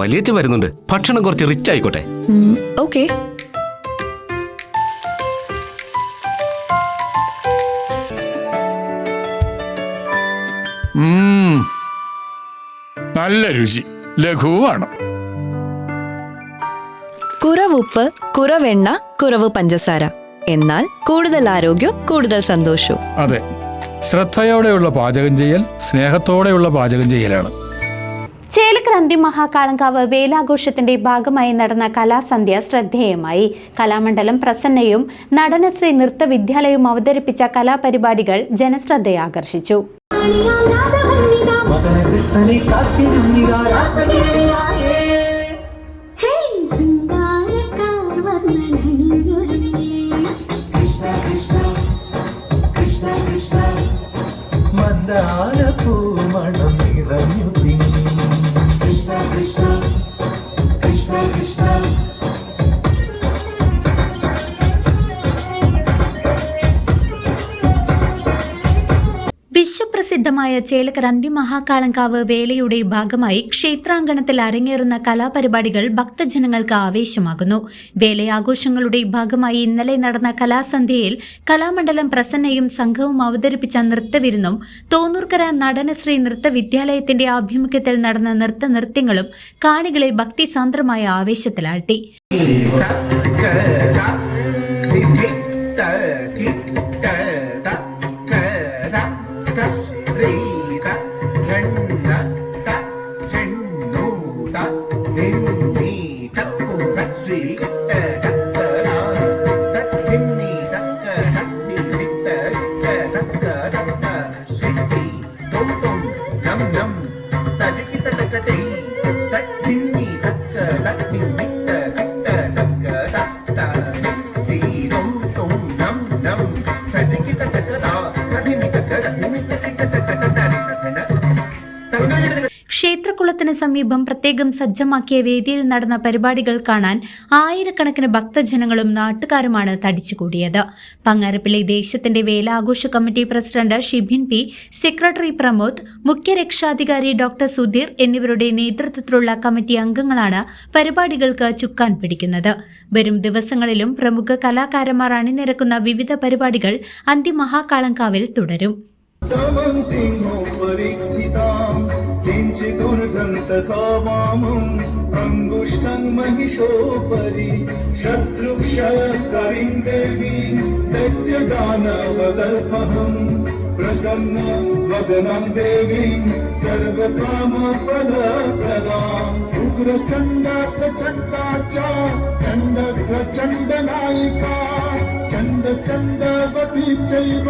വലിയച്ഛൻ വരുന്നുണ്ട്. ഭക്ഷണം കുറച്ച് റിച്ച് ആയിക്കോട്ടെ. ഓക്കെ. നല്ല രുചി, ലഘുവാണ്. കുറവുപ്പ്, കുറവെണ്ണ, കുറവ് പഞ്ചസാര. എന്നാൽ കൂടുതൽ ആരോഗ്യം, കൂടുതൽ സന്തോഷവും. അതെ, ശ്രദ്ധയോടെയുള്ള പാചകം ചെയ്യൽ സ്നേഹത്തോടെയുള്ള പാചകം ചെയ്യലാണ്. ചേലക്കര മഹാകാളങ്കാവ് വേലാഘോഷത്തിന്റെ ഭാഗമായി നടന്ന കലാസന്ധ്യ ശ്രദ്ധേയമായി. കലാമണ്ഡലം പ്രസന്നയും നടനശ്രീ നൃത്ത വിദ്യാലയവും അവതരിപ്പിച്ച കലാപരിപാടികൾ ജനശ്രദ്ധയാകർഷിച്ചു. വിശ്വപ്രസിദ്ധമായ ചേലക്കര മഹാകാളങ്കാവ് വേലയുടെ ഭാഗമായി ക്ഷേത്രാങ്കണത്തിൽ അരങ്ങേറുന്ന കലാപരിപാടികൾ ഭക്തജനങ്ങൾക്ക് ആവേശമാകുന്നു. വേലയാഘോഷങ്ങളുടെ ഭാഗമായി ഇന്നലെ നടന്ന കലാസന്ധ്യയിൽ കലാമണ്ഡലം പ്രസന്നയും സംഘവും അവതരിപ്പിച്ച നൃത്തവിരുന്നും തോന്നൂർക്കര നടനശ്രീ നൃത്ത വിദ്യാലയത്തിന്റെ ആഭിമുഖ്യത്തിൽ നടന്ന നൃത്തനൃത്യങ്ങളും കാണികളെ ഭക്തിസാന്ദ്രമായ ആവേശത്തിലാഴ്ത്തി. ക്ഷേത്രക്കുളത്തിന് സമീപം പ്രത്യേകം സജ്ജമാക്കിയ വേദിയിൽ നടന്ന പരിപാടികൾ കാണാൻ ആയിരക്കണക്കിന് ഭക്തജനങ്ങളും നാട്ടുകാരുമാണ് തടിച്ചുകൂടിയത്. പങ്ങാരപ്പള്ളി ദേശത്തിന്റെ വേലാഘോഷ committee president Shibin P, secretary Pramod, മുഖ്യ രക്ഷാധികാരി ഡോക്ടർ സുധീർ എന്നിവരുടെ നേതൃത്വത്തിലുള്ള കമ്മിറ്റി അംഗങ്ങളാണ് പരിപാടികൾക്ക് ചുക്കാൻ പിടിക്കുന്നത്. വരും ദിവസങ്ങളിലും പ്രമുഖ കലാകാരന്മാർ അണിനിരക്കുന്ന വിവിധ പരിപാടികൾ മഹാകാളങ്കാവിൽ തുടരും. अंगुष्ठं महिषोपरि शत्रुक्षयकरीं देवीं दैत्यदानवदर्पहं प्रसन्न वदनं देवीं सर्वकामफलप्रदाम् उग्रचण्डा प्रचण्डा च चण्डप्रचण्डनायिका चण्डचण्डवती चैव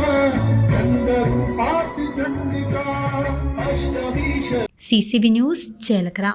चण्डरूपातिचण्डिका अष्टवीश. CCV news Chelakkara.